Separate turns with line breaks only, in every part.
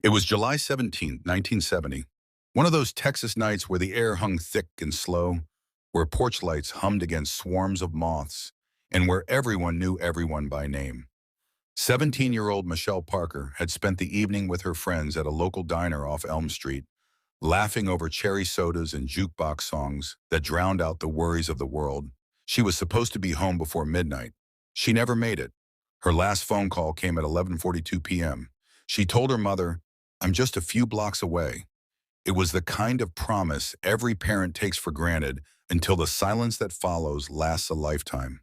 It was July 17th, 1970, one of those Texas nights where the air hung thick and slow, where porch lights hummed against swarms of moths, and where everyone knew everyone by name. 17-year-old Michelle Parker had spent the evening with her friends at a local diner off Elm Street, laughing over cherry sodas and jukebox songs that drowned out the worries of the world. She was supposed to be home before midnight. She never made it. Her last phone call came at 11:42 p.m. She told her mother, "I'm just a few blocks away." It was the kind of promise every parent takes for granted until the silence that follows lasts a lifetime.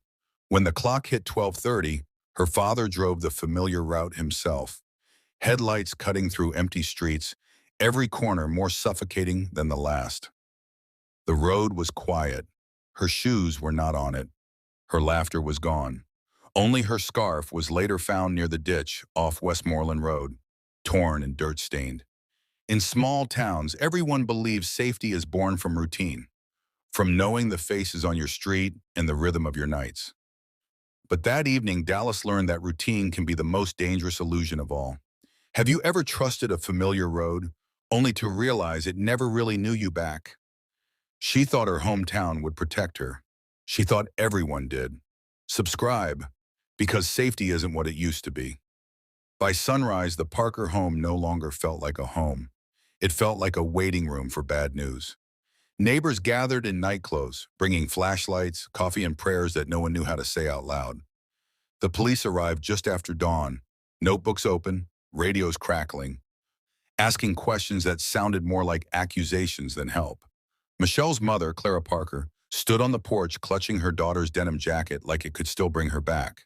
When the clock hit 12:30, her father drove the familiar route himself, headlights cutting through empty streets, every corner more suffocating than the last. The road was quiet. Her shoes were not on it. Her laughter was gone. Only her scarf was later found near the ditch off Westmoreland Road, torn and dirt-stained. In small towns, everyone believes safety is born from routine, from knowing the faces on your street and the rhythm of your nights. But that evening, Dallas learned that routine can be the most dangerous illusion of all. Have you ever trusted a familiar road, only to realize it never really knew you back? She thought her hometown would protect her. She thought everyone did. Subscribe, because safety isn't what it used to be. By sunrise, the Parker home no longer felt like a home. It felt like a waiting room for bad news. Neighbors gathered in nightclothes, bringing flashlights, coffee, and prayers that no one knew how to say out loud. The police arrived just after dawn, notebooks open, radios crackling, asking questions that sounded more like accusations than help. Michelle's mother, Clara Parker, stood on the porch clutching her daughter's denim jacket like it could still bring her back.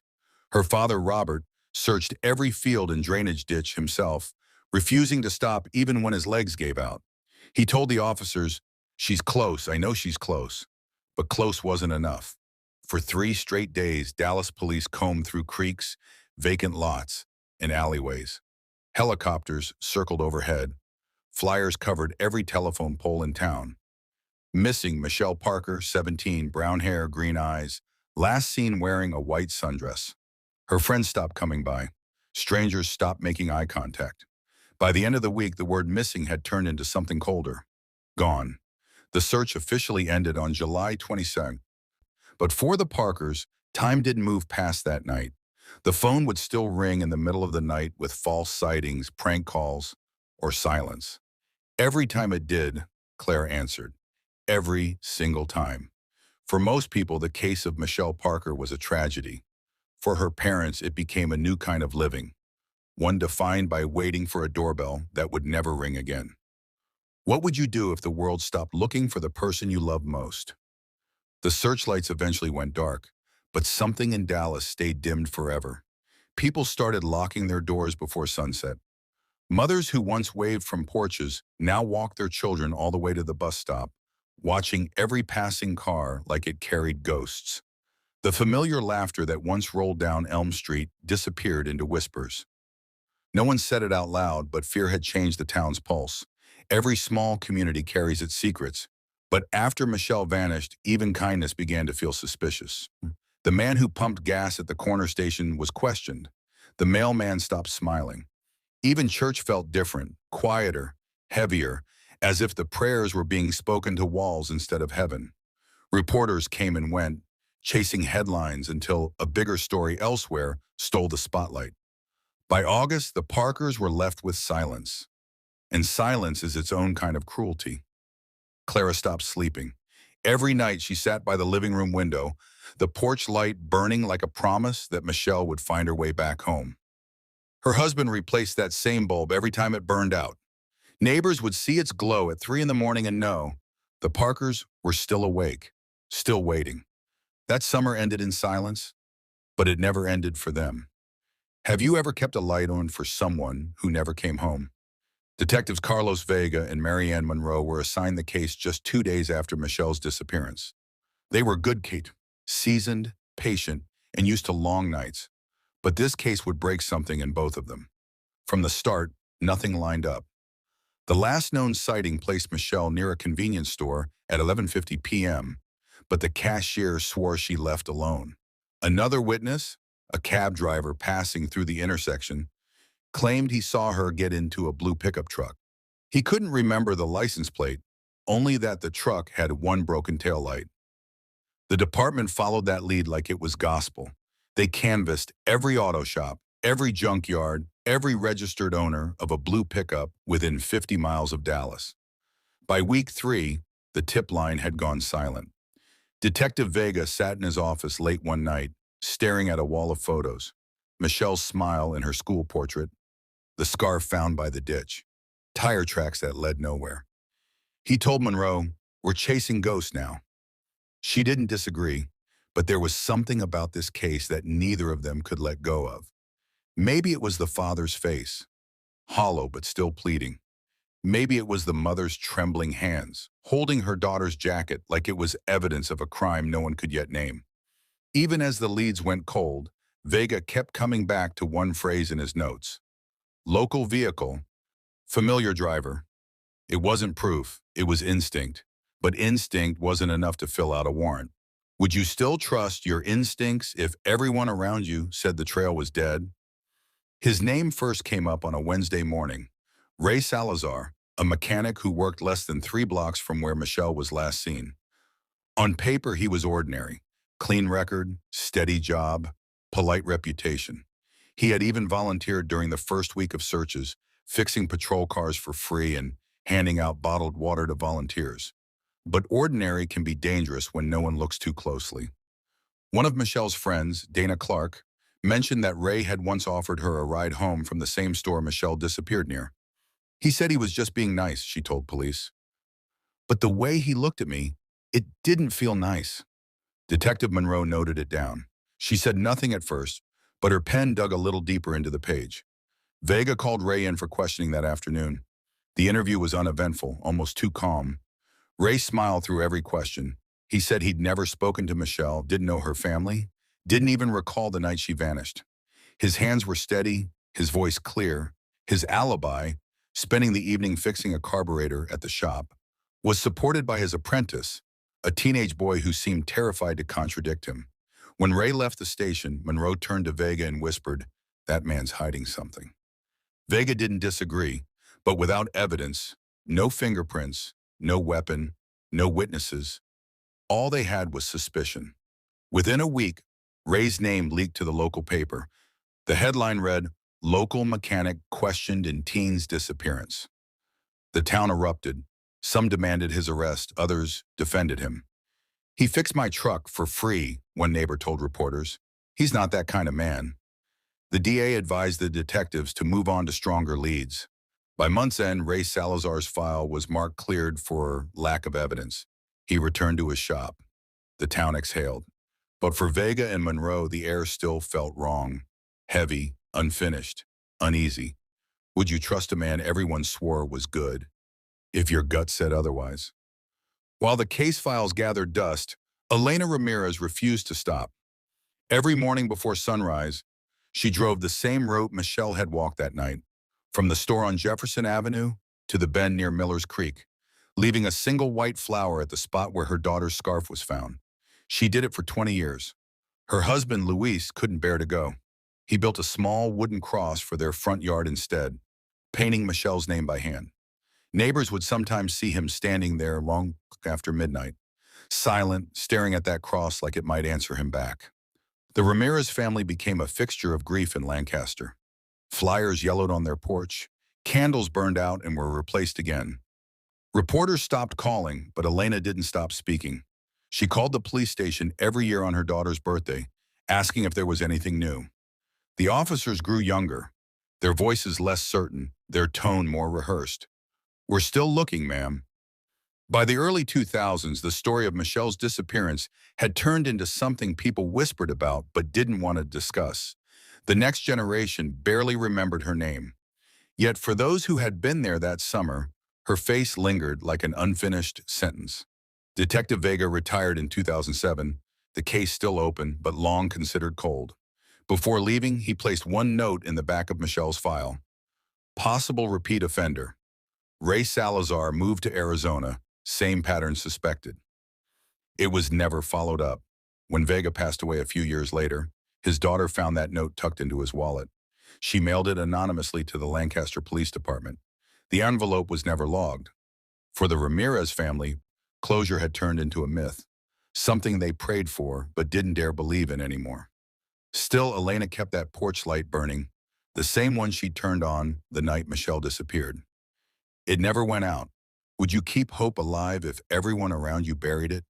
Her father, Robert, searched every field and drainage ditch himself, refusing to stop even when his legs gave out. He told the officers, "She's close, I know she's close." But close wasn't enough. For 3 straight days, Dallas police combed through creeks, vacant lots, and alleyways. Helicopters circled overhead. Flyers covered every telephone pole in town. Missing Michelle Parker, 17, brown hair, green eyes, last seen wearing a white sundress. Her friends stopped coming by. Strangers stopped making eye contact. By the end of the week, the word missing had turned into something colder. Gone. The search officially ended on July 22nd. But for the Parkers, time didn't move past that night. The phone would still ring in the middle of the night with false sightings, prank calls, or silence. Every time it did, Claire answered. Every single time. For most people, the case of Michelle Parker was a tragedy. For her parents, it became a new kind of living, one defined by waiting for a doorbell that would never ring again. What would you do if the world stopped looking for the person you love most? The searchlights eventually went dark, but something in Dallas stayed dimmed forever. People started locking their doors before sunset. Mothers who once waved from porches now walked their children all the way to the bus stop, watching every passing car like it carried ghosts. The familiar laughter that once rolled down Elm Street disappeared into whispers. No one said it out loud, but fear had changed the town's pulse. Every small community carries its secrets. But after Michelle vanished, even kindness began to feel suspicious. The man who pumped gas at the corner station was questioned. The mailman stopped smiling. Even church felt different, quieter, heavier, as if the prayers were being spoken to walls instead of heaven. Reporters came and went, chasing headlines until a bigger story elsewhere stole the spotlight. By August, the Parkers were left with silence. And silence is its own kind of cruelty. Clara stopped sleeping. Every night she sat by the living room window, the porch light burning like a promise that Michelle would find her way back home. Her husband replaced that same bulb every time it burned out. Neighbors would see its glow at 3 in the morning and know the Parkers were still awake, still waiting. That summer ended in silence, but it never ended for them. Have you ever kept a light on for someone who never came home? Detectives Carlos Vega and Marianne Monroe were assigned the case just 2 days after Michelle's disappearance. They were good Kate, seasoned, patient, and used to long nights. But this case would break something in both of them. From the start, nothing lined up. The last known sighting placed Michelle near a convenience store at 11:50 p.m., but the cashier swore she left alone. Another witness, a cab driver passing through the intersection, claimed he saw her get into a blue pickup truck. He couldn't remember the license plate, only that the truck had one broken taillight. The department followed that lead like it was gospel. They canvassed every auto shop, every junkyard, every registered owner of a blue pickup within 50 miles of Dallas. By week 3, the tip line had gone silent. Detective Vega sat in his office late one night, staring at a wall of photos. Michelle's smile in her school portrait, the scarf found by the ditch, tire tracks that led nowhere. He told Monroe, "We're chasing ghosts now." She didn't disagree, but there was something about this case that neither of them could let go of. Maybe it was the father's face, hollow but still pleading. Maybe it was the mother's trembling hands, holding her daughter's jacket like it was evidence of a crime no one could yet name. Even as the leads went cold, Vega kept coming back to one phrase in his notes. Local vehicle, familiar driver. It wasn't proof, it was instinct. But instinct wasn't enough to fill out a warrant. Would you still trust your instincts if everyone around you said the trail was dead? His name first came up on a Wednesday morning. Ray Salazar, a mechanic who worked less than 3 blocks from where Michelle was last seen. On paper, he was ordinary. Clean record, steady job, polite reputation. He had even volunteered during the first week of searches, fixing patrol cars for free and handing out bottled water to volunteers. But ordinary can be dangerous when no one looks too closely. One of Michelle's friends, Dana Clark, mentioned that Ray had once offered her a ride home from the same store Michelle disappeared near. He said he was just being nice, she told police. But the way he looked at me, it didn't feel nice. Detective Monroe noted it down. She said nothing at first, but her pen dug a little deeper into the page. Vega called Ray in for questioning that afternoon. The interview was uneventful, almost too calm. Ray smiled through every question. He said he'd never spoken to Michelle, didn't know her family, didn't even recall the night she vanished. His hands were steady, his voice clear. His alibi, spending the evening fixing a carburetor at the shop, was supported by his apprentice, a teenage boy who seemed terrified to contradict him. When Ray left the station, Monroe turned to Vega and whispered, "That man's hiding something." Vega didn't disagree, but without evidence, no fingerprints, no weapon, no witnesses, all they had was suspicion. Within a week, Ray's name leaked to the local paper. The headline read, "Local mechanic questioned in teen's disappearance." The town erupted. Some demanded his arrest, others defended him. "He fixed my truck for free," one neighbor told reporters. "He's not that kind of man." The DA advised the detectives to move on to stronger leads. By month's end, Ray Salazar's file was marked cleared for lack of evidence. He returned to his shop. The town exhaled. But for Vega and Monroe, the air still felt wrong. Heavy, unfinished, uneasy. Would you trust a man everyone swore was good, if your gut said otherwise? While the case files gathered dust, Elena Ramirez refused to stop. Every morning before sunrise, she drove the same route Michelle had walked that night, from the store on Jefferson Avenue to the bend near Miller's Creek, leaving a single white flower at the spot where her daughter's scarf was found. She did it for 20 years. Her husband, Luis, couldn't bear to go. He built a small wooden cross for their front yard instead, painting Michelle's name by hand. Neighbors would sometimes see him standing there long after midnight, silent, staring at that cross like it might answer him back. The Ramirez family became a fixture of grief in Lancaster. Flyers yellowed on their porch, candles burned out and were replaced again. Reporters stopped calling, but Elena didn't stop speaking. She called the police station every year on her daughter's birthday, asking if there was anything new. The officers grew younger, their voices less certain, their tone more rehearsed. "We're still looking, ma'am." By the early 2000s, the story of Michelle's disappearance had turned into something people whispered about but didn't want to discuss. The next generation barely remembered her name. Yet for those who had been there that summer, her face lingered like an unfinished sentence. Detective Vega retired in 2007, the case still open but long considered cold. Before leaving, he placed one note in the back of Michelle's file. Possible repeat offender. Ray Salazar moved to Arizona, same pattern suspected. It was never followed up. When Vega passed away a few years later, his daughter found that note tucked into his wallet. She mailed it anonymously to the Lancaster Police Department. The envelope was never logged. For the Ramirez family, closure had turned into a myth, something they prayed for but didn't dare believe in anymore. Still, Elena kept that porch light burning, the same one she turned on the night Michelle disappeared. It never went out. Would you keep hope alive if everyone around you buried it?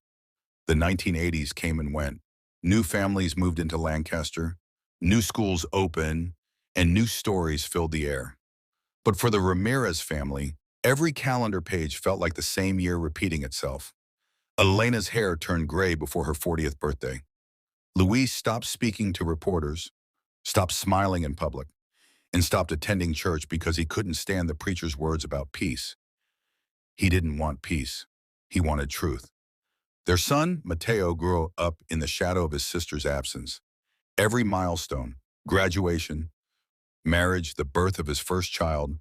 The 1980s came and went. New families moved into Lancaster, new schools opened, and new stories filled the air. But for the Ramirez family, every calendar page felt like the same year repeating itself. Elena's hair turned gray before her 40th birthday. Luis stopped speaking to reporters, stopped smiling in public, and stopped attending church because he couldn't stand the preacher's words about peace. He didn't want peace. He wanted truth. Their son, Mateo, grew up in the shadow of his sister's absence. Every milestone, graduation, marriage, the birth of his first child,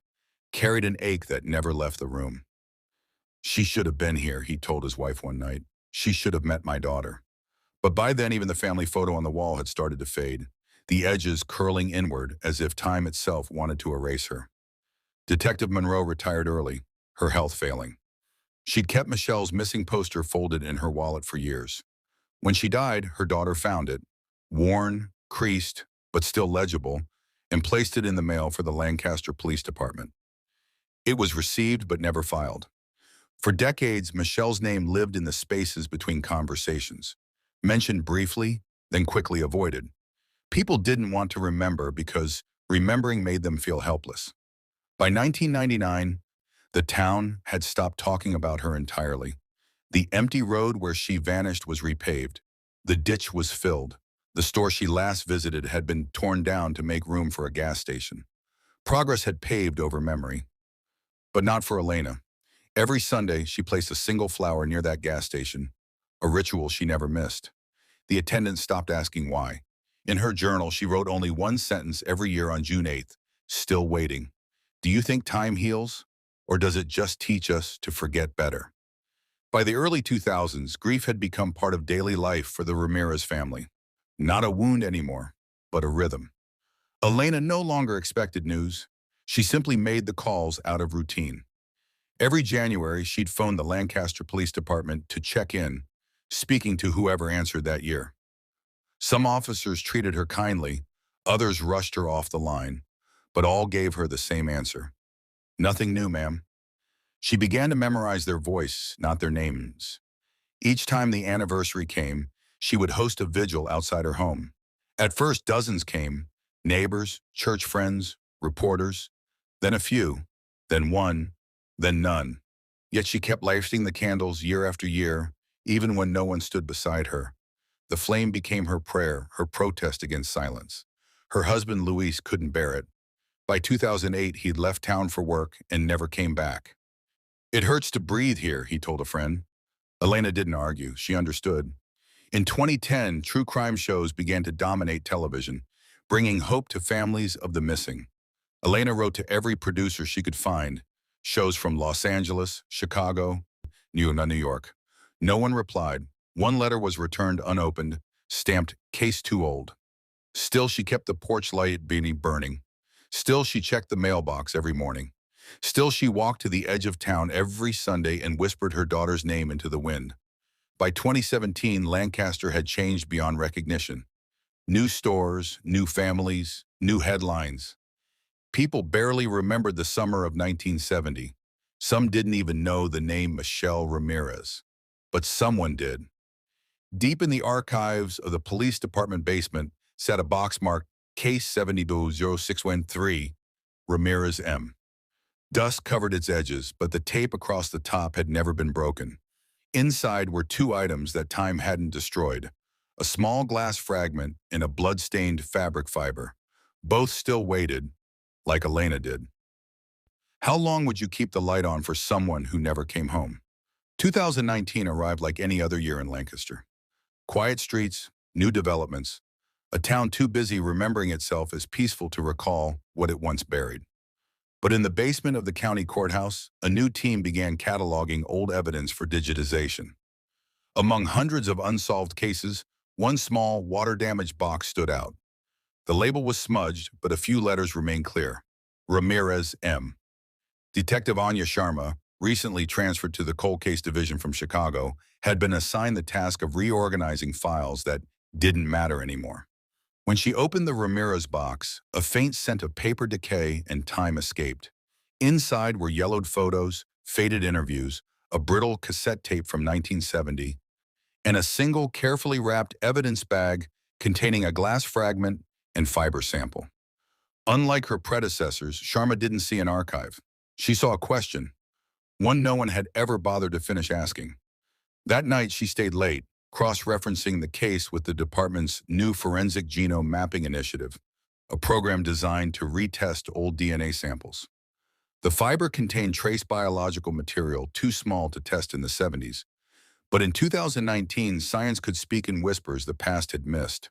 carried an ache that never left the room. She should have been here, he told his wife one night. She should have met my daughter. But by then, even the family photo on the wall had started to fade, the edges curling inward as if time itself wanted to erase her. Detective Monroe retired early, her health failing. She'd kept Michelle's missing poster folded in her wallet for years. When she died, her daughter found it, worn, creased, but still legible, and placed it in the mail for the Lancaster Police Department. It was received but never filed. For decades, Michelle's name lived in the spaces between conversations, mentioned briefly, then quickly avoided. People didn't want to remember because remembering made them feel helpless. By 1999, the town had stopped talking about her entirely. The empty road where she vanished was repaved. The ditch was filled. The store she last visited had been torn down to make room for a gas station. Progress had paved over memory. But not for Elena. Every Sunday, she placed a single flower near that gas station, a ritual she never missed. The attendant stopped asking why. In her journal, she wrote only one sentence every year on June 8th, still waiting. Do you think time heals? Or does it just teach us to forget better? By the early 2000s, grief had become part of daily life for the Ramirez family. Not a wound anymore, but a rhythm. Elena no longer expected news. She simply made the calls out of routine. Every January, she'd phone the Lancaster Police Department to check in, speaking to whoever answered that year. Some officers treated her kindly, others rushed her off the line, but all gave her the same answer. Nothing new, ma'am. She began to memorize their voice, not their names. Each time the anniversary came, she would host a vigil outside her home. At first, dozens came, neighbors, church friends, reporters, then a few, then one, then none. Yet she kept lighting the candles year after year, even when no one stood beside her. The flame became her prayer, her protest against silence. Her husband, Luis, couldn't bear it. By 2008, he'd left town for work and never came back. It hurts to breathe here, he told a friend. Elena didn't argue. She understood. In 2010, true crime shows began to dominate television, bringing hope to families of the missing. Elena wrote to every producer she could find, shows from Los Angeles, Chicago, New York. No one replied. One letter was returned unopened, stamped case too old. Still, she kept the porch light burning. Still, she checked the mailbox every morning. Still, she walked to the edge of town every Sunday and whispered her daughter's name into the wind. By 2017, Lancaster had changed beyond recognition. New stores, new families, new headlines. People barely remembered the summer of 1970. Some didn't even know the name Michelle Ramirez. But someone did. Deep in the archives of the police department basement sat a box marked Case 7200613, Ramirez M. Dust covered its edges, but the tape across the top had never been broken. Inside were two items that time hadn't destroyed, a small glass fragment and a blood-stained fabric fiber. Both still waited, like Elena did. How long would you keep the light on for someone who never came home? 2019 arrived like any other year in Lancaster. Quiet streets, new developments, a town too busy remembering itself as peaceful to recall what it once buried. But in the basement of the county courthouse, a new team began cataloging old evidence for digitization. Among hundreds of unsolved cases, one small, water-damaged box stood out. The label was smudged, but a few letters remained clear. Ramirez M. Detective Anya Sharma, recently transferred to the cold case division from Chicago, had been assigned the task of reorganizing files that didn't matter anymore. When she opened the Ramirez box, a faint scent of paper decay and time escaped. Inside were yellowed photos, faded interviews, a brittle cassette tape from 1970, and a single carefully wrapped evidence bag containing a glass fragment and fiber sample. Unlike her predecessors, Sharma didn't see an archive. She saw a question, one no one had ever bothered to finish asking. That night, she stayed late, cross-referencing the case with the department's new forensic genome mapping initiative, a program designed to retest old DNA samples. The fiber contained trace biological material too small to test in the 70s, but in 2019, science could speak in whispers the past had missed.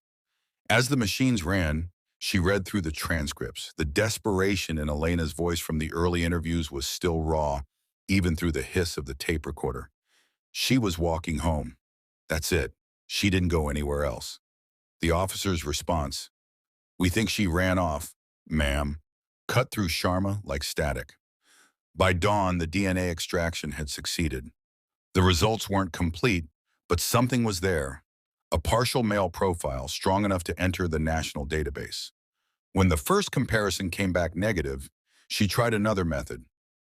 As the machines ran, she read through the transcripts. The desperation in Elena's voice from the early interviews was still raw, even through the hiss of the tape recorder. She was walking home. That's it. She didn't go anywhere else. The officer's response, "We think she ran off, ma'am," cut through Sharma like static. By dawn, the DNA extraction had succeeded. The results weren't complete, but something was there. A partial male profile strong enough to enter the national database. When the first comparison came back negative, she tried another method,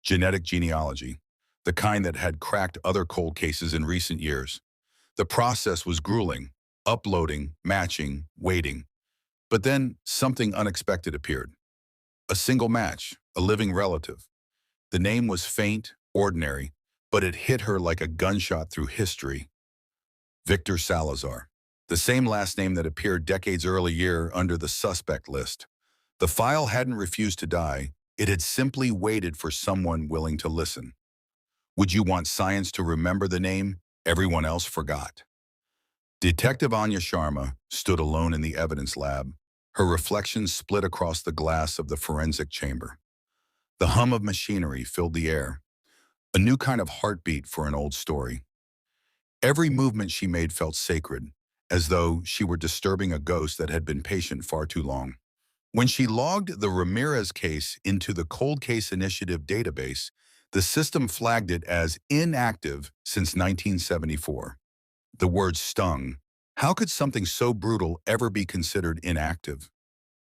genetic genealogy, the kind that had cracked other cold cases in recent years. The process was grueling, uploading, matching, waiting. But then something unexpected appeared. A single match, a living relative. The name was faint, ordinary, but it hit her like a gunshot through history. Victor Salazar, the same last name that appeared decades earlier under the suspect list. The file hadn't refused to die, it had simply waited for someone willing to listen. Would you want science to remember the name everyone else forgot? Detective Anya Sharma stood alone in the evidence lab, her reflections split across the glass of the forensic chamber. The hum of machinery filled the air, a new kind of heartbeat for an old story. Every movement she made felt sacred, as though she were disturbing a ghost that had been patient far too long. When she logged the Ramirez case into the Cold Case Initiative database, the system flagged it as inactive since 1974. The word stung. How could something so brutal ever be considered inactive?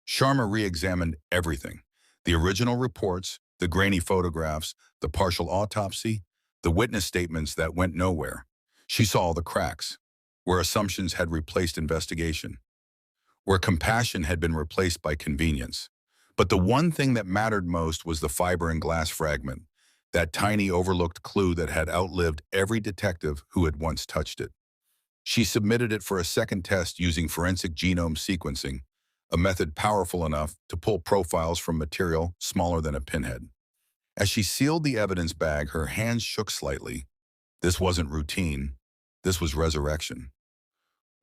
Sharma re-examined everything. The original reports, the grainy photographs, the partial autopsy, the witness statements that went nowhere. She saw the cracks, where assumptions had replaced investigation, where compassion had been replaced by convenience. But the one thing that mattered most was the fiber and glass fragment, that tiny overlooked clue that had outlived every detective who had once touched it. She submitted it for a second test using forensic genome sequencing, a method powerful enough to pull profiles from material smaller than a pinhead. As she sealed the evidence bag, her hands shook slightly. This wasn't routine. This was resurrection.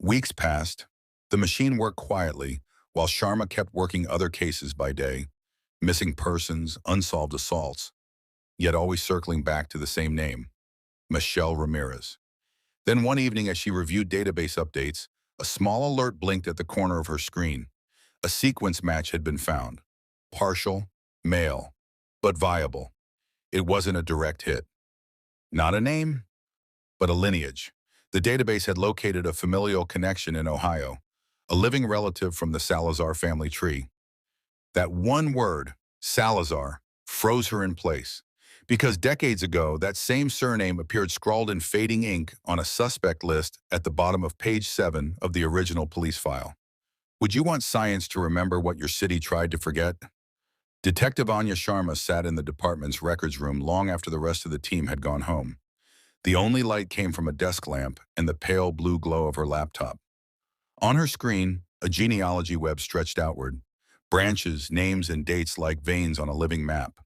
Weeks passed. The machine worked quietly, while Sharma kept working other cases by day, missing persons, unsolved assaults, yet always circling back to the same name, Michelle Ramirez. Then one evening as she reviewed database updates, a small alert blinked at the corner of her screen. A sequence match had been found. Partial, male, but viable. It wasn't a direct hit. Not a name, but a lineage. The database had located a familial connection in Ohio, a living relative from the Salazar family tree. That one word, Salazar, froze her in place. Because decades ago, that same surname appeared scrawled in fading ink on a suspect list at the bottom of page 7 of the original police file. Would you want science to remember what your city tried to forget? Detective Anya Sharma sat in the department's records room long after the rest of the team had gone home. The only light came from a desk lamp and the pale blue glow of her laptop. On her screen, a genealogy web stretched outward, branches, names, and dates like veins on a living map.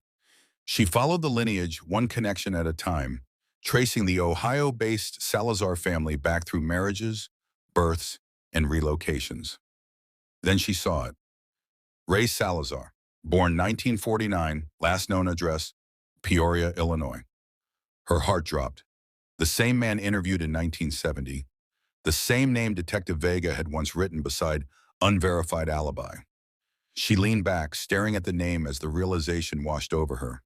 She followed the lineage one connection at a time, tracing the Ohio-based Salazar family back through marriages, births, and relocations. Then she saw it. Ray Salazar, born 1949, last known address, Peoria, Illinois. Her heart dropped. The same man interviewed in 1970, the same name Detective Vega had once written beside unverified alibi. She leaned back, staring at the name as the realization washed over her.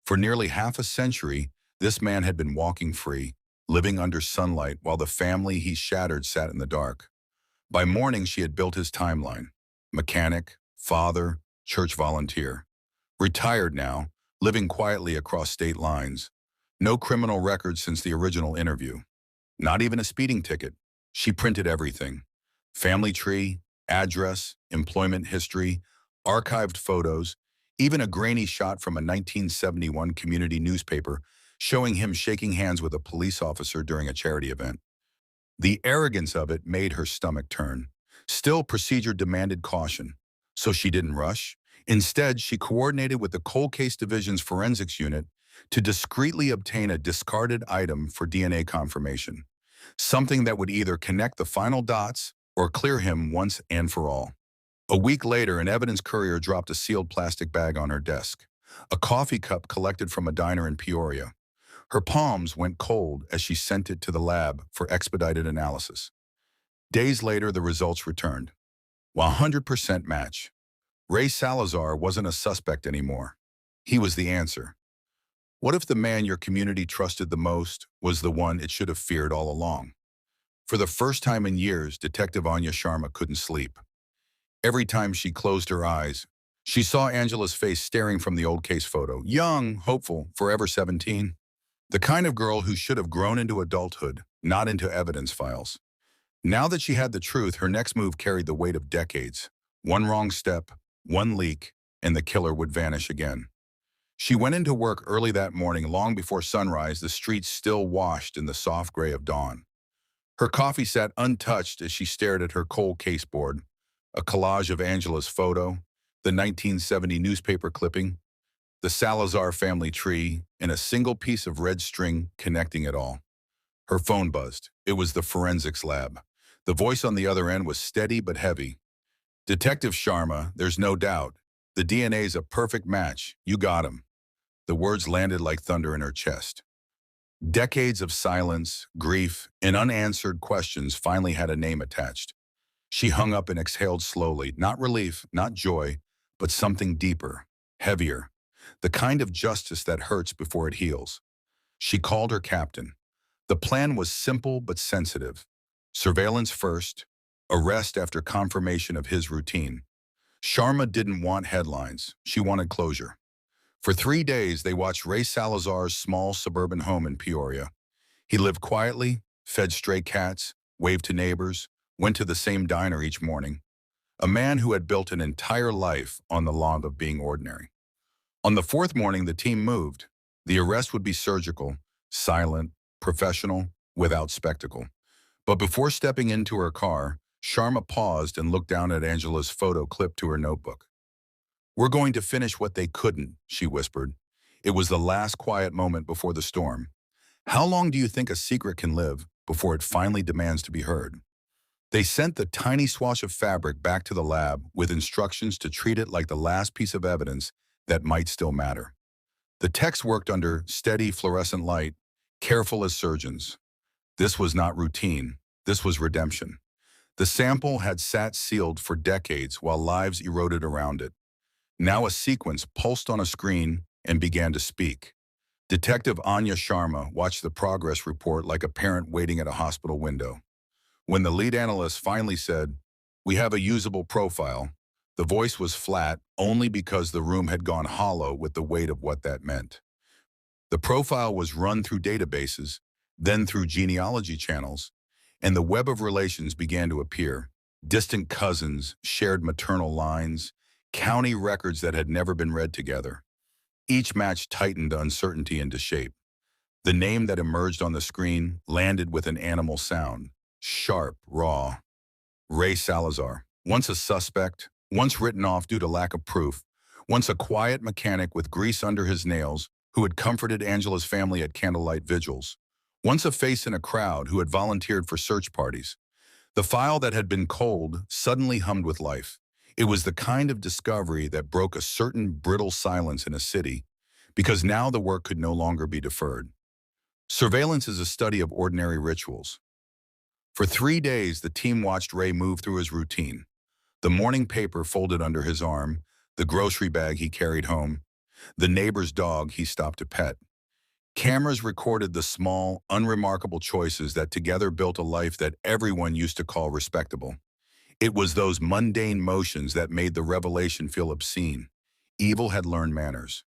For nearly half a century, this man had been walking free, living under sunlight while the family he shattered sat in the dark. By morning, she had built his timeline. Mechanic, father, church volunteer. Retired now, living quietly across state lines. No criminal record since the original interview. Not even a speeding ticket. She printed everything. Family tree, address, employment history, archived photos, even a grainy shot from a 1971 community newspaper showing him shaking hands with a police officer during a charity event. The arrogance of it made her stomach turn. Still, procedure demanded caution, so she didn't rush. Instead, she coordinated with the Cold Case Division's forensics unit to discreetly obtain a discarded item for DNA confirmation, something that would either connect the final dots or clear him once and for all. A week later, an evidence courier dropped a sealed plastic bag on her desk, a coffee cup collected from a diner in Peoria. Her palms went cold as she sent it to the lab for expedited analysis. Days later, the results returned. 100% match. Ray Salazar wasn't a suspect anymore. He was the answer. What if the man your community trusted the most was the one it should have feared all along? For the first time in years, Detective Anya Sharma couldn't sleep. Every time she closed her eyes, she saw Angela's face staring from the old case photo. Young, hopeful, forever 17. The kind of girl who should have grown into adulthood, not into evidence files. Now that she had the truth, her next move carried the weight of decades. One wrong step, one leak, and the killer would vanish again. She went into work early that morning, long before sunrise, the streets still washed in the soft gray of dawn. Her coffee sat untouched as she stared at her cold case board, a collage of Angela's photo, the 1970 newspaper clipping, the Salazar family tree, and a single piece of red string connecting it all. Her phone buzzed. It was the forensics lab. The voice on the other end was steady but heavy. Detective Sharma, there's no doubt. The DNA's a perfect match. You got him. The words landed like thunder in her chest. Decades of silence, grief, and unanswered questions finally had a name attached. She hung up and exhaled slowly, not relief, not joy, but something deeper, heavier, the kind of justice that hurts before it heals. She called her captain. The plan was simple but sensitive. Surveillance first, arrest after confirmation of his routine. Sharma didn't want headlines. She wanted closure. For 3 days, they watched Ray Salazar's small suburban home in Peoria. He lived quietly, fed stray cats, waved to neighbors, went to the same diner each morning. A man who had built an entire life on the log of being ordinary. On the 4th morning, the team moved. The arrest would be surgical, silent, professional, without spectacle. But before stepping into her car, Sharma paused and looked down at Angela's photo clipped to her notebook. "We're going to finish what they couldn't," she whispered. It was the last quiet moment before the storm. How long do you think a secret can live before it finally demands to be heard? They sent the tiny swash of fabric back to the lab with instructions to treat it like the last piece of evidence that might still matter. The techs worked under steady fluorescent light, careful as surgeons. This was not routine. This was redemption. The sample had sat sealed for decades while lives eroded around it. Now a sequence pulsed on a screen and began to speak. Detective Anya Sharma watched the progress report like a parent waiting at a hospital window. When the lead analyst finally said, "We have a usable profile," the voice was flat only because the room had gone hollow with the weight of what that meant. The profile was run through databases, then through genealogy channels, and the web of relations began to appear. Distant cousins, shared maternal lines, county records that had never been read together. Each match tightened uncertainty into shape. The name that emerged on the screen landed with an animal sound. Sharp, raw. Ray Salazar. Once a suspect, once written off due to lack of proof, once a quiet mechanic with grease under his nails who had comforted Angela's family at candlelight vigils. Once a face in a crowd who had volunteered for search parties. The file that had been cold suddenly hummed with life. It was the kind of discovery that broke a certain brittle silence in a city, because now the work could no longer be deferred. Surveillance is a study of ordinary rituals. For 3 days, the team watched Ray move through his routine. The morning paper folded under his arm, the grocery bag he carried home, the neighbor's dog he stopped to pet. Cameras recorded the small, unremarkable choices that together built a life that everyone used to call respectable. It was those mundane motions that made the revelation feel obscene. Evil had learned manners.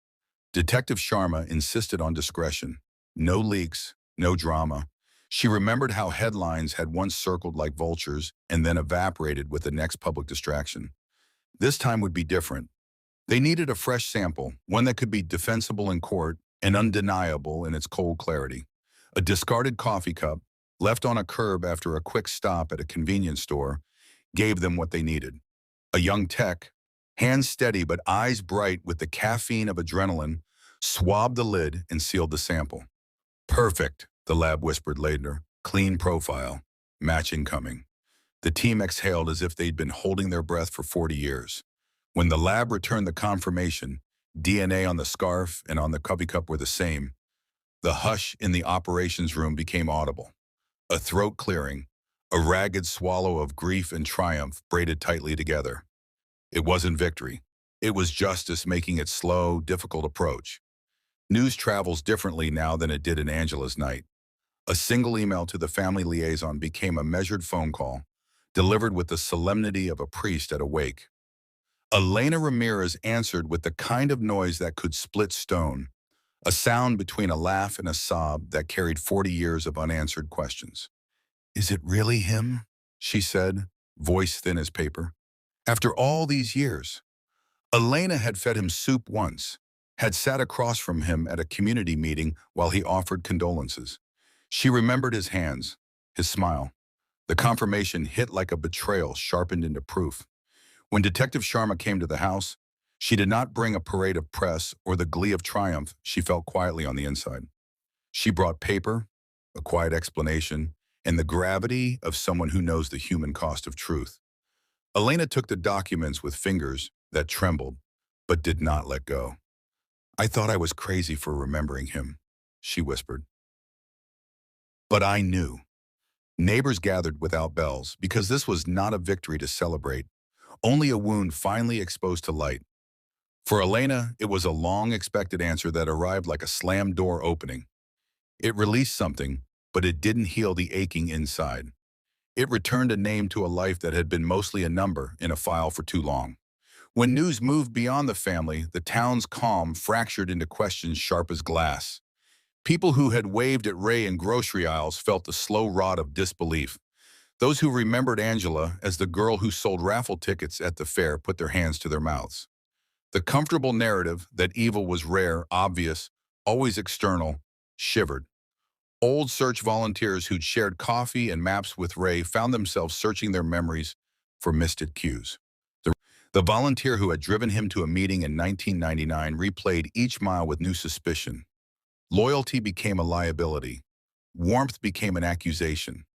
Detective Sharma insisted on discretion. No leaks, no drama. She remembered how headlines had once circled like vultures and then evaporated with the next public distraction. This time would be different. They needed a fresh sample, one that could be defensible in court and undeniable in its cold clarity. A discarded coffee cup, left on a curb after a quick stop at a convenience store, gave them what they needed. A young tech, hands steady but eyes bright with the caffeine of adrenaline, swabbed the lid and sealed the sample. Perfect, the lab whispered later. Clean profile, match incoming. The team exhaled as if they'd been holding their breath for 40 years. When the lab returned the confirmation, DNA on the scarf and on the coffee cup were the same. The hush in the operations room became audible. A throat clearing, a ragged swallow of grief and triumph braided tightly together. It wasn't victory. It was justice making its slow, difficult approach. News travels differently now than it did in Angela's night. A single email to the family liaison became a measured phone call, delivered with the solemnity of a priest at a wake. Elena Ramirez answered with the kind of noise that could split stone, a sound between a laugh and a sob that carried 40 years of unanswered questions. "Is it really him?" she said, voice thin as paper. After all these years, Elena had fed him soup once, had sat across from him at a community meeting while he offered condolences. She remembered his hands, his smile. The confirmation hit like a betrayal sharpened into proof. When Detective Sharma came to the house, she did not bring a parade of press or the glee of triumph she felt quietly on the inside. She brought paper, a quiet explanation, and the gravity of someone who knows the human cost of truth. Elena took the documents with fingers that trembled, but did not let go. "I thought I was crazy for remembering him," she whispered. But I knew. Neighbors gathered without bells because this was not a victory to celebrate, only a wound finally exposed to light. For Elena, it was a long-expected answer that arrived like a slammed door opening. It released something, but it didn't heal the aching inside. It returned a name to a life that had been mostly a number in a file for too long. When news moved beyond the family, the town's calm fractured into questions sharp as glass. People who had waved at Ray in grocery aisles felt the slow rot of disbelief. Those who remembered Angela as the girl who sold raffle tickets at the fair put their hands to their mouths. The comfortable narrative that evil was rare, obvious, always external, shivered. Old search volunteers who'd shared coffee and maps with Ray found themselves searching their memories for missed cues. The volunteer who had driven him to a meeting in 1999 replayed each mile with new suspicion. Loyalty became a liability. Warmth became an accusation.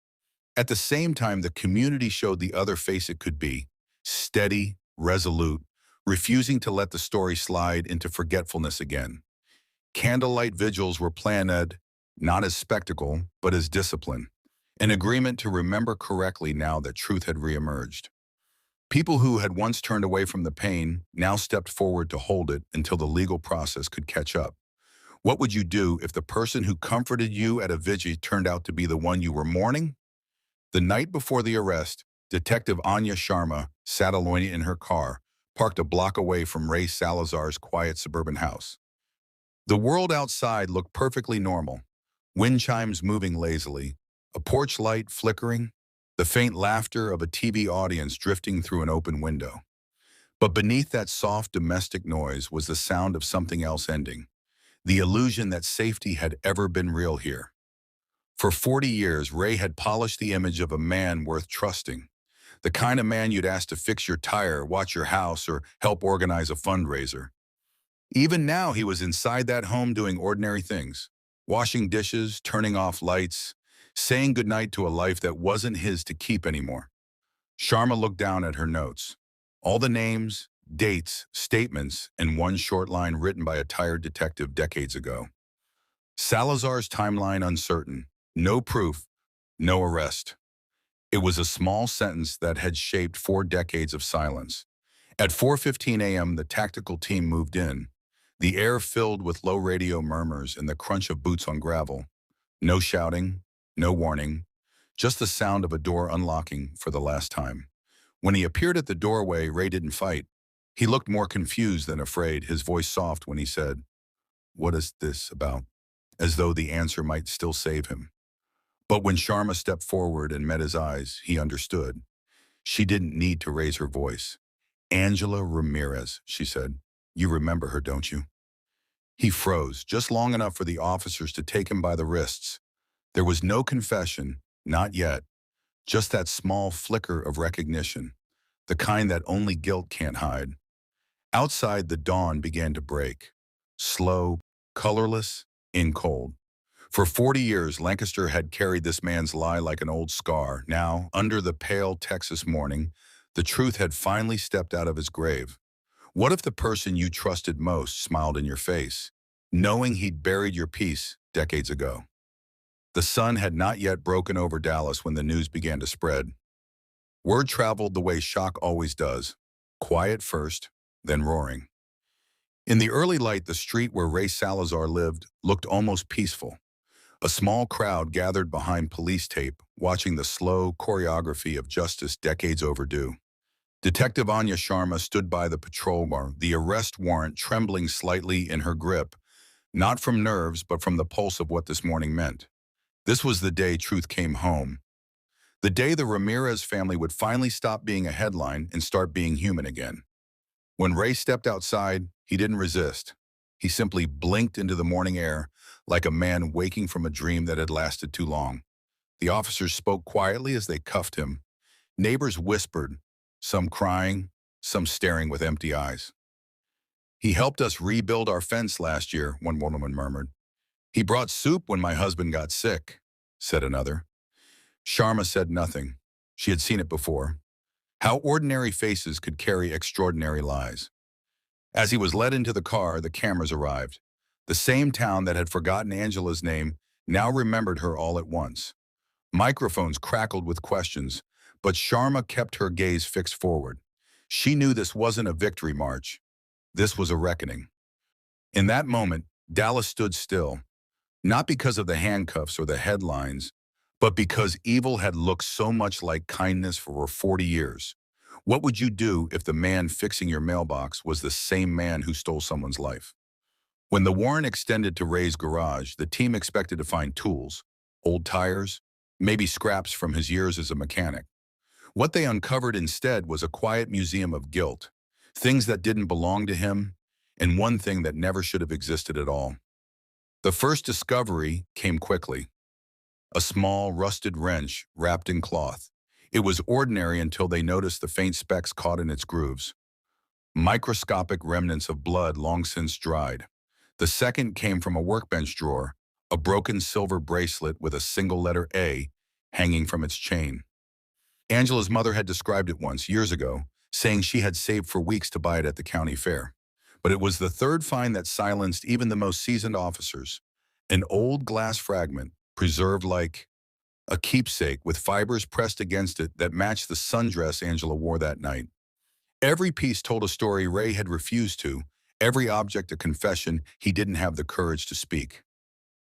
At the same time, the community showed the other face it could be, steady, resolute, refusing to let the story slide into forgetfulness again. Candlelight vigils were planned not as spectacle, but as discipline, an agreement to remember correctly now that truth had reemerged. People who had once turned away from the pain now stepped forward to hold it until the legal process could catch up. What would you do if the person who comforted you at a vigil turned out to be the one you were mourning? The night before the arrest, Detective Anya Sharma sat alone in her car, parked a block away from Ray Salazar's quiet suburban house. The world outside looked perfectly normal. Wind chimes moving lazily, a porch light flickering, the faint laughter of a TV audience drifting through an open window. But beneath that soft domestic noise was the sound of something else ending, the illusion that safety had ever been real here. For 40 years, Ray had polished the image of a man worth trusting, the kind of man you'd ask to fix your tire, watch your house, or help organize a fundraiser. Even now, he was inside that home doing ordinary things, washing dishes, turning off lights, saying goodnight to a life that wasn't his to keep anymore. Sharma looked down at her notes. All the names, dates, statements, and one short line written by a tired detective decades ago. Salazar's timeline uncertain. No proof, no arrest. It was a small sentence that had shaped 4 decades of silence. At 4:15 a.m., the tactical team moved in, the air filled with low radio murmurs and the crunch of boots on gravel. No shouting, no warning, just the sound of a door unlocking for the last time. When he appeared at the doorway, Ray didn't fight. He looked more confused than afraid, his voice soft when he said, "What is this about?" As though the answer might still save him. But when Sharma stepped forward and met his eyes, he understood. She didn't need to raise her voice. "Angela Ramirez," she said. "You remember her, don't you?" He froze, just long enough for the officers to take him by the wrists. There was no confession, not yet, just that small flicker of recognition, the kind that only guilt can't hide. Outside, the dawn began to break. Slow, colorless, in cold. For 40 years, Lancaster had carried this man's lie like an old scar. Now, under the pale Texas morning, the truth had finally stepped out of his grave. What if the person you trusted most smiled in your face, knowing he'd buried your peace decades ago? The sun had not yet broken over Dallas when the news began to spread. Word traveled the way shock always does, quiet first, then roaring. In the early light, the street where Ray Salazar lived looked almost peaceful. A small crowd gathered behind police tape, watching the slow choreography of justice decades overdue. Detective Anya Sharma stood by the patrol car, the arrest warrant trembling slightly in her grip, not from nerves but from the pulse of what this morning meant. This was the day truth came home. The day the Ramirez family would finally stop being a headline and start being human again. When Ray stepped outside, he didn't resist. He simply blinked into the morning air like a man waking from a dream that had lasted too long. The officers spoke quietly as they cuffed him. Neighbors whispered, some crying, some staring with empty eyes. "He helped us rebuild our fence last year," one woman murmured. "He brought soup when my husband got sick," said another. Sharma said nothing. She had seen it before. How ordinary faces could carry extraordinary lies. As he was led into the car, the cameras arrived. The same town that had forgotten Angela's name now remembered her all at once. Microphones crackled with questions, but Sharma kept her gaze fixed forward. She knew this wasn't a victory march. This was a reckoning. In that moment, Dallas stood still, not because of the handcuffs or the headlines, but because evil had looked so much like kindness for 40 years. What would you do if the man fixing your mailbox was the same man who stole someone's life? When the warrant extended to Ray's garage, the team expected to find tools, old tires, maybe scraps from his years as a mechanic. What they uncovered instead was a quiet museum of guilt, things that didn't belong to him, and one thing that never should have existed at all. The first discovery came quickly. A small, rusted wrench wrapped in cloth. It was ordinary until they noticed the faint specks caught in its grooves. Microscopic remnants of blood long since dried. The second came from a workbench drawer, a broken silver bracelet with a single letter A hanging from its chain. Angela's mother had described it once, years ago, saying she had saved for weeks to buy it at the county fair. But it was the third find that silenced even the most seasoned officers. An old glass fragment, preserved like a keepsake with fibers pressed against it that matched the sundress Angela wore that night. Every piece told a story Ray had refused to, every object a confession he didn't have the courage to speak.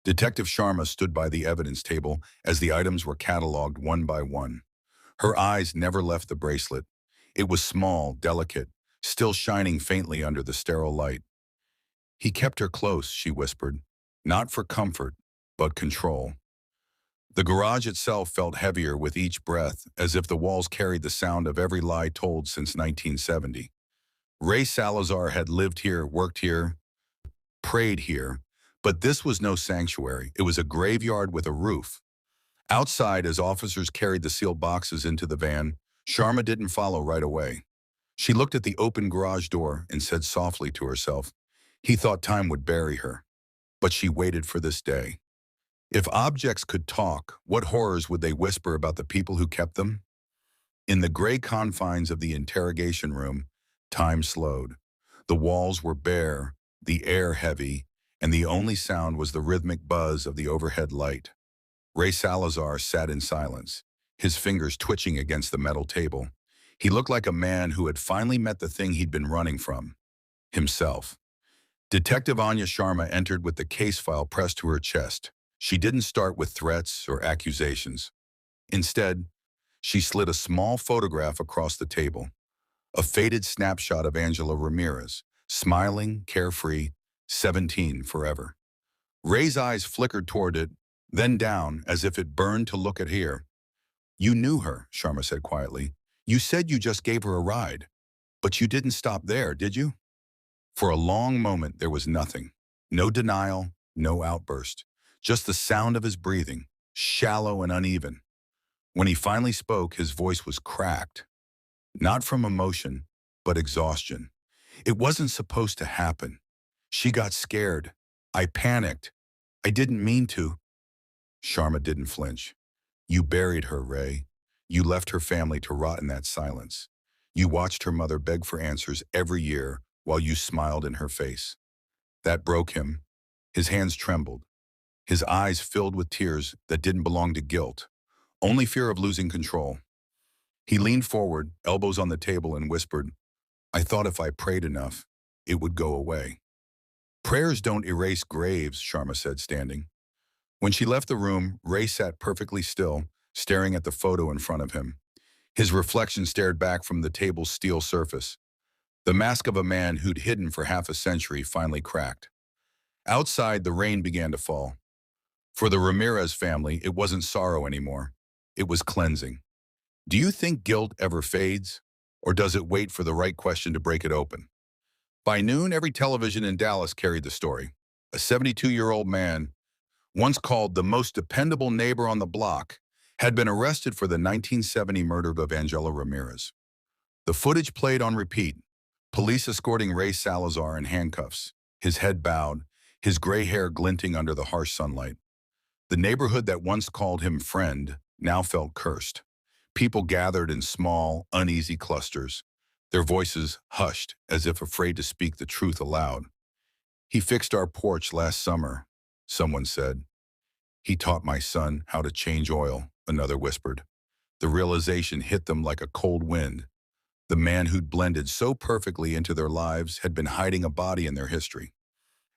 Detective Sharma stood by the evidence table as the items were cataloged one by one. Her eyes never left the bracelet. It was small, delicate, still shining faintly under the sterile light. "He kept her close," she whispered, "not for comfort, but control." The garage itself felt heavier with each breath, as if the walls carried the sound of every lie told since 1970. Ray Salazar had lived here, worked here, prayed here, but this was no sanctuary. It was a graveyard with a roof. Outside, as officers carried the sealed boxes into the van, Sharma didn't follow right away. She looked at the open garage door and said softly to herself, he thought time would bury her. But she waited for this day. If objects could talk, what horrors would they whisper about the people who kept them? In the gray confines of the interrogation room, time slowed. The walls were bare, the air heavy, and the only sound was the rhythmic buzz of the overhead light. Ray Salazar sat in silence, his fingers twitching against the metal table. He looked like a man who had finally met the thing he'd been running from, himself. Detective Anya Sharma entered with the case file pressed to her chest. She didn't start with threats or accusations. Instead, she slid a small photograph across the table, a faded snapshot of Angela Ramirez, smiling, carefree, 17 forever. Ray's eyes flickered toward it, then down as if it burned to look at her. "You knew her," Sharma said quietly. "You said you just gave her a ride. But you didn't stop there, did you?" For a long moment, there was nothing. No denial, no outburst. Just the sound of his breathing, shallow and uneven. When he finally spoke, his voice was cracked. Not from emotion, but exhaustion. "It wasn't supposed to happen. She got scared. I panicked. I didn't mean to." Sharma didn't flinch. "You buried her, Ray. You left her family to rot in that silence. You watched her mother beg for answers every year while you smiled in her face." That broke him. His hands trembled. His eyes filled with tears that didn't belong to guilt, only fear of losing control. He leaned forward, elbows on the table, and whispered, "I thought if I prayed enough, it would go away." "Prayers don't erase graves," Sharma said, standing. When she left the room, Ray sat perfectly still, staring at the photo in front of him. His reflection stared back from the table's steel surface. The mask of a man who'd hidden for half a century finally cracked. Outside, the rain began to fall. For the Ramirez family, it wasn't sorrow anymore. It was cleansing. Do you think guilt ever fades? Or does it wait for the right question to break it open? By noon, every television in Dallas carried the story. A 72-year-old man, once called the most dependable neighbor on the block, had been arrested for the 1970 murder of Angela Ramirez. The footage played on repeat, police escorting Ray Salazar in handcuffs, his head bowed, his gray hair glinting under the harsh sunlight. The neighborhood that once called him friend now felt cursed. People gathered in small, uneasy clusters, their voices hushed as if afraid to speak the truth aloud. "He fixed our porch last summer," someone said. "He taught my son how to change oil," another whispered. The realization hit them like a cold wind. The man who'd blended so perfectly into their lives had been hiding a body in their history.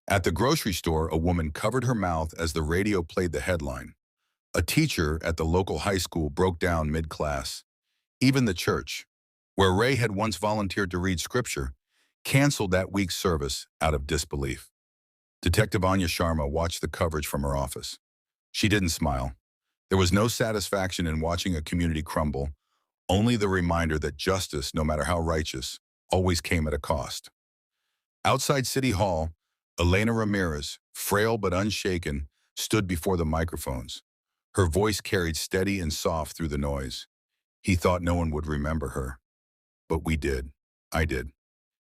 At the grocery store, a woman covered her mouth as the radio played the headline. A teacher at the local high school broke down mid-class. Even the church, where Ray had once volunteered to read scripture, canceled that week's service out of disbelief. Detective Anya Sharma watched the coverage from her office. She didn't smile. There was no satisfaction in watching a community crumble, only the reminder that justice, no matter how righteous, always came at a cost. Outside City Hall, Elena Ramirez, frail but unshaken, stood before the microphones. Her voice carried steady and soft through the noise. He thought no one would remember her. But we did. I did.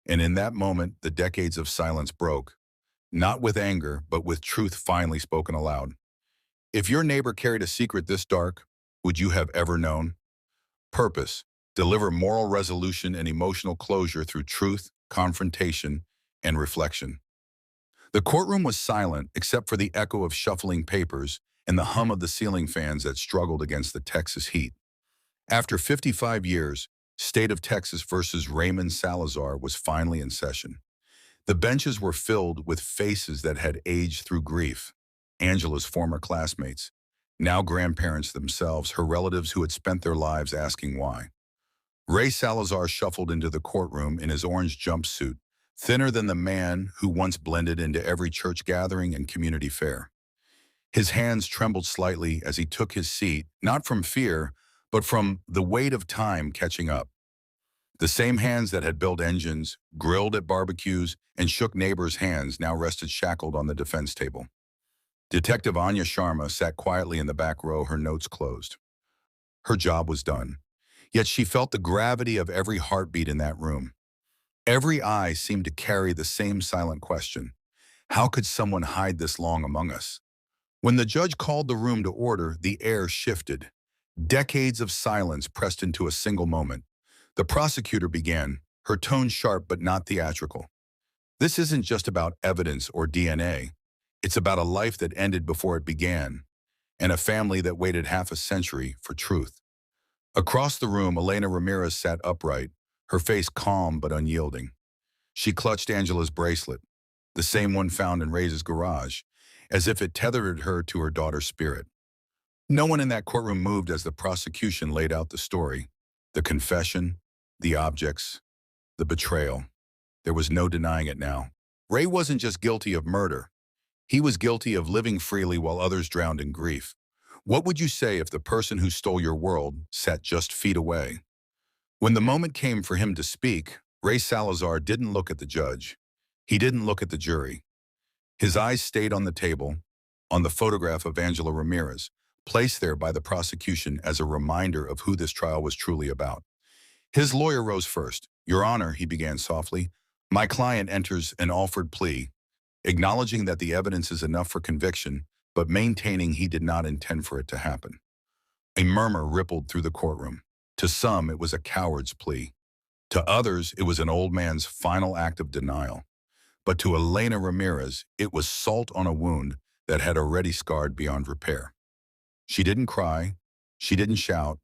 And in that moment, the decades of silence broke. Not with anger, but with truth finally spoken aloud. If your neighbor carried a secret this dark, would you have ever known? Purpose: deliver moral resolution and emotional closure through truth, confrontation, and reflection. The courtroom was silent except for the echo of shuffling papers and the hum of the ceiling fans that struggled against the Texas heat. After 55 years, State of Texas versus Raymond Salazar was finally in session. The benches were filled with faces that had aged through grief. Angela's former classmates, now grandparents themselves, her relatives who had spent their lives asking why. Ray Salazar shuffled into the courtroom in his orange jumpsuit, thinner than the man who once blended into every church gathering and community fair. His hands trembled slightly as he took his seat, not from fear, but from the weight of time catching up. The same hands that had built engines, grilled at barbecues, and shook neighbors' hands now rested shackled on the defense table. Detective Anya Sharma sat quietly in the back row, her notes closed. Her job was done, yet she felt the gravity of every heartbeat in that room. Every eye seemed to carry the same silent question: how could someone hide this long among us? When the judge called the room to order, the air shifted. Decades of silence pressed into a single moment. The prosecutor began, her tone sharp but not theatrical. "This isn't just about evidence or DNA. It's about a life that ended before it began, and a family that waited half a century for truth." Across the room, Elena Ramirez sat upright, her face calm but unyielding. She clutched Angela's bracelet, the same one found in Rey's garage, as if it tethered her to her daughter's spirit. No one in that courtroom moved as the prosecution laid out the story, the confession, the objects, the betrayal. There was no denying it now. Rey wasn't just guilty of murder. He was guilty of living freely while others drowned in grief. What would you say if the person who stole your world sat just feet away? When the moment came for him to speak, Rey Salazar didn't look at the judge. He didn't look at the jury. His eyes stayed on the table, on the photograph of Angela Ramirez, placed there by the prosecution as a reminder of who this trial was truly about. His lawyer rose first. "Your Honor," he began softly, "my client enters an offered plea, acknowledging that the evidence is enough for conviction, but maintaining he did not intend for it to happen." A murmur rippled through the courtroom. To some, it was a coward's plea. To others, it was an old man's final act of denial. But to Elena Ramirez, it was salt on a wound that had already scarred beyond repair. She didn't cry. She didn't shout.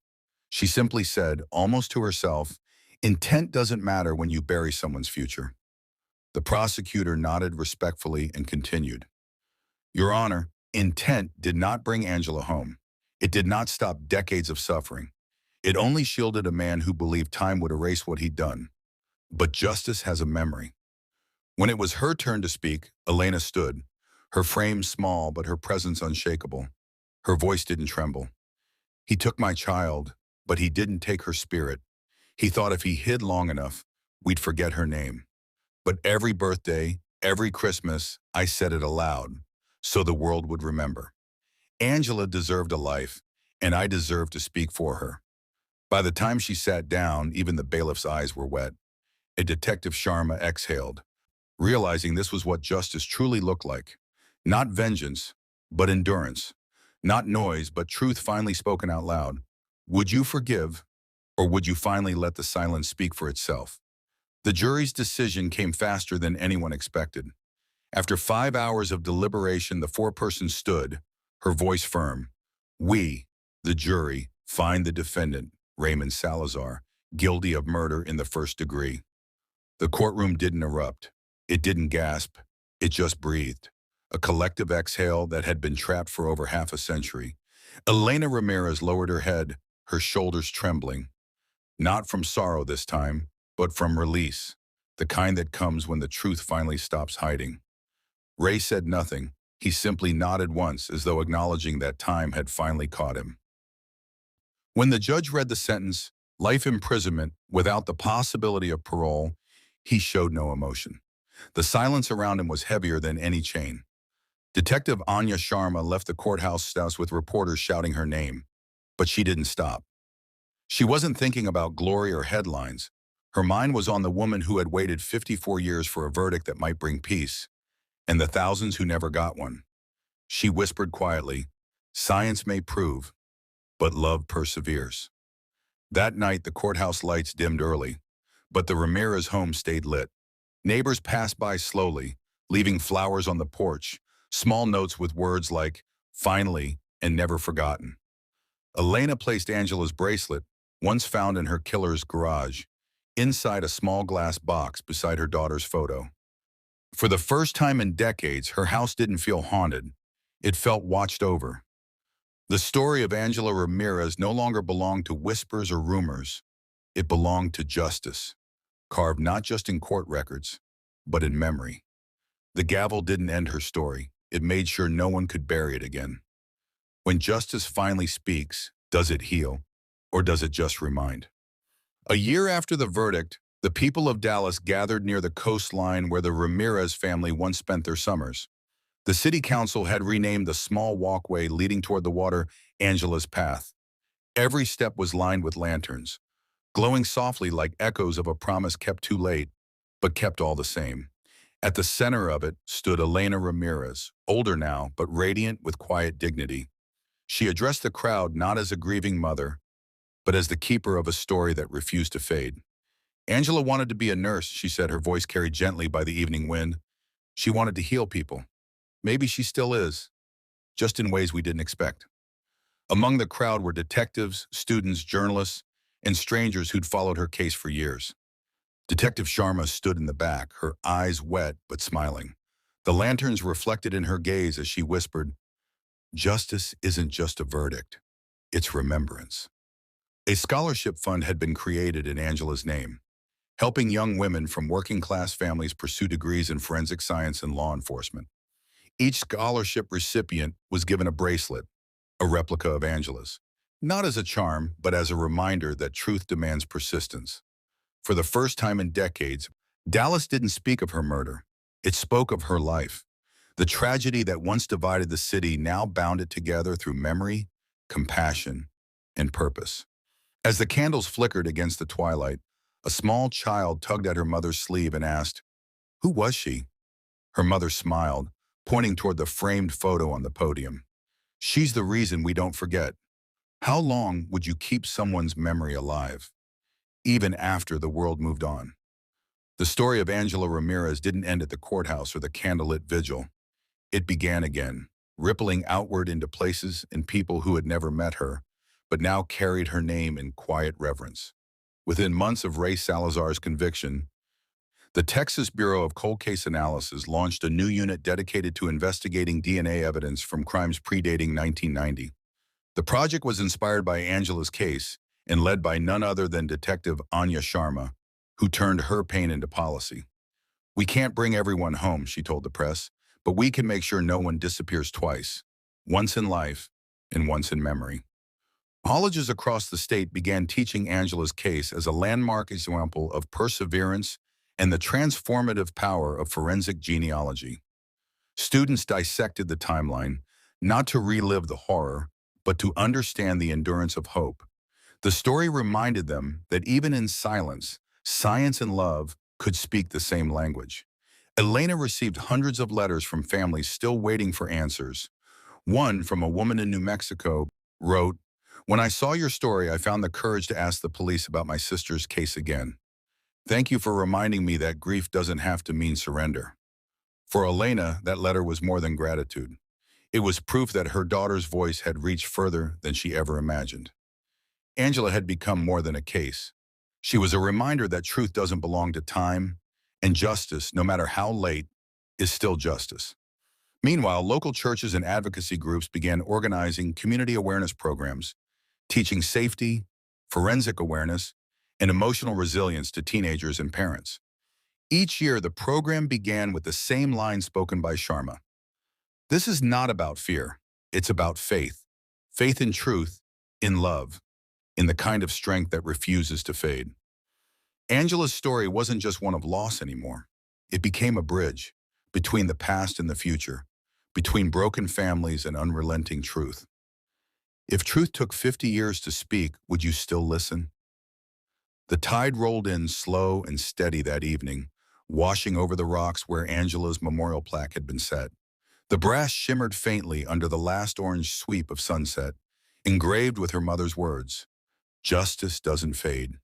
She simply said, almost to herself, "Intent doesn't matter when you bury someone's future." The prosecutor nodded respectfully and continued. "Your Honor, intent did not bring Angela home. It did not stop decades of suffering. It only shielded a man who believed time would erase what he'd done. But justice has a memory." When it was her turn to speak, Elena stood, her frame small but her presence unshakable. Her voice didn't tremble. "He took my child, but he didn't take her spirit. He thought if he hid long enough, we'd forget her name. But every birthday, every Christmas, I said it aloud, so the world would remember. Angela deserved a life, and I deserved to speak for her." By the time she sat down, even the bailiff's eyes were wet. A Detective Sharma exhaled, realizing this was what justice truly looked like. Not vengeance, but endurance. Not noise, but truth finally spoken out loud. Would you forgive, or would you finally let the silence speak for itself? The jury's decision came faster than anyone expected. After 5 hours of deliberation, the foreperson stood, her voice firm. "We, the jury, find the defendant, Raymond Salazar, guilty of murder in the first degree." The courtroom didn't erupt. It didn't gasp. It just breathed. A collective exhale that had been trapped for over half a century. Elena Ramirez lowered her head, her shoulders trembling. Not from sorrow this time, but from release, the kind that comes when the truth finally stops hiding. Rey said nothing. He simply nodded once, as though acknowledging that time had finally caught him. When the judge read the sentence, life imprisonment without the possibility of parole, he showed no emotion. The silence around him was heavier than any chain. Detective Anya Sharma left the courthouse with reporters shouting her name, but she didn't stop. She wasn't thinking about glory or headlines. Her mind was on the woman who had waited 54 years for a verdict that might bring peace, and the thousands who never got one. She whispered quietly, "Science may prove, but love perseveres." That night, the courthouse lights dimmed early, but the Ramirez home stayed lit. Neighbors passed by slowly, leaving flowers on the porch, small notes with words like, "Finally," and "Never forgotten." Elena placed Angela's bracelet, once found in her killer's garage, inside a small glass box beside her daughter's photo. For the first time in decades, her house didn't feel haunted. It felt watched over. The story of Angela Ramirez no longer belonged to whispers or rumors. It belonged to justice, carved not just in court records, but in memory. The gavel didn't end her story. It made sure no one could bury it again. When justice finally speaks, does it heal, or does it just remind? A year after the verdict, the people of Dallas gathered near the coastline where the Ramirez family once spent their summers. The city council had renamed the small walkway leading toward the water Angela's Path. Every step was lined with lanterns, glowing softly like echoes of a promise kept too late, but kept all the same. At the center of it stood Elena Ramirez, older now, but radiant with quiet dignity. She addressed the crowd not as a grieving mother, but as the keeper of a story that refused to fade. Angela wanted to be a nurse, she said, her voice carried gently by the evening wind. She wanted to heal people. Maybe she still is, just in ways we didn't expect. Among the crowd were detectives, students, journalists, and strangers who'd followed her case for years. Detective Sharma stood in the back, her eyes wet but smiling. The lanterns reflected in her gaze as she whispered, "Justice isn't just a verdict, it's remembrance." A scholarship fund had been created in Angela's name, helping young women from working-class families pursue degrees in forensic science and law enforcement. Each scholarship recipient was given a bracelet, a replica of Angela's, not as a charm, but as a reminder that truth demands persistence. For the first time in decades, Dallas didn't speak of her murder. It spoke of her life. The tragedy that once divided the city now bound it together through memory, compassion, and purpose. As the candles flickered against the twilight, a small child tugged at her mother's sleeve and asked, "Who was she?" Her mother smiled, pointing toward the framed photo on the podium. "She's the reason we don't forget." How long would you keep someone's memory alive, even after the world moved on? The story of Angela Ramirez didn't end at the courthouse or the candlelit vigil. It began again, rippling outward into places and people who had never met her, but now carried her name in quiet reverence. Within months of Ray Salazar's conviction, the Texas Bureau of Cold Case Analysis launched a new unit dedicated to investigating DNA evidence from crimes predating 1990. The project was inspired by Angela's case and led by none other than Detective Anya Sharma, who turned her pain into policy. "We can't bring everyone home," she told the press, "but we can make sure no one disappears twice, once in life and once in memory." Colleges across the state began teaching Angela's case as a landmark example of perseverance and the transformative power of forensic genealogy. Students dissected the timeline, not to relive the horror, but to understand the endurance of hope. The story reminded them that even in silence, science and love could speak the same language. Elena received hundreds of letters from families still waiting for answers. One, from a woman in New Mexico, wrote, "When I saw your story, I found the courage to ask the police about my sister's case again. Thank you for reminding me that grief doesn't have to mean surrender." For Elena, that letter was more than gratitude. It was proof that her daughter's voice had reached further than she ever imagined. Angela had become more than a case. She was a reminder that truth doesn't belong to time, and justice, no matter how late, is still justice. Meanwhile, local churches and advocacy groups began organizing community awareness programs, teaching safety, forensic awareness, and emotional resilience to teenagers and parents. Each year, the program began with the same line spoken by Sharma. "This is not about fear. It's about faith. Faith in truth, in love, in the kind of strength that refuses to fade." Angela's story wasn't just one of loss anymore. It became a bridge between the past and the future, between broken families and unrelenting truth. If truth took 50 years to speak, would you still listen? The tide rolled in slow and steady that evening, washing over the rocks where Angela's memorial plaque had been set. The brass shimmered faintly under the last orange sweep of sunset, engraved with her mother's words, "Justice doesn't fade.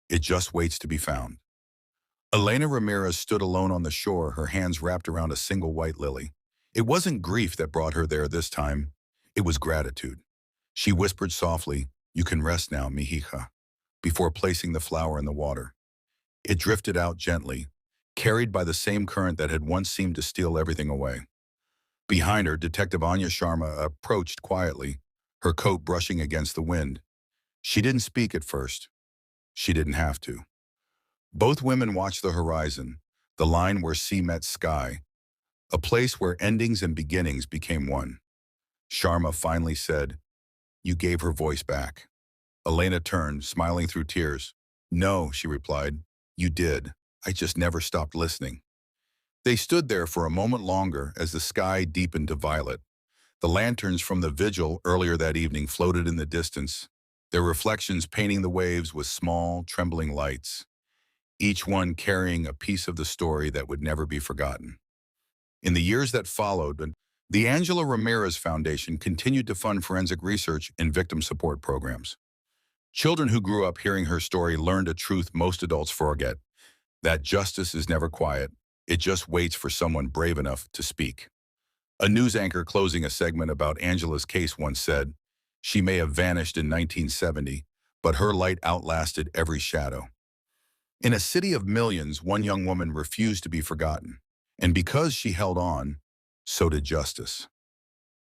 It just waits to be found." Elena Ramirez stood alone on the shore, her hands wrapped around a single white lily. It wasn't grief that brought her there this time. It was gratitude. She whispered softly, "You can rest now, mijija," before placing the flower in the water. It drifted out gently, carried by the same current that had once seemed to steal everything away. Behind her, Detective Anya Sharma approached quietly, her coat brushing against the wind. She didn't speak at first. She didn't have to. Both women watched the horizon, the line where sea met sky, a place where endings and beginnings became one. Sharma finally said, "You gave her voice back." Elena turned, smiling through tears. "No," she replied, "you did. I just never stopped listening." They stood there for a moment longer as the sky deepened to violet. The lanterns from the vigil earlier that evening floated in the distance, their reflections painting the waves with small, trembling lights, each one carrying a piece of the story that would never be forgotten. In the years that followed, the Angela Ramirez Foundation continued to fund forensic research and victim support programs. Children who grew up hearing her story learned a truth most adults forget, that justice is never quiet. It just waits for someone brave enough to speak. A news anchor closing a segment about Angela's case once said, She may have vanished in 1970, but her light outlasted every shadow. In a city of millions, one young woman refused to be forgotten. And because she held on, so did justice.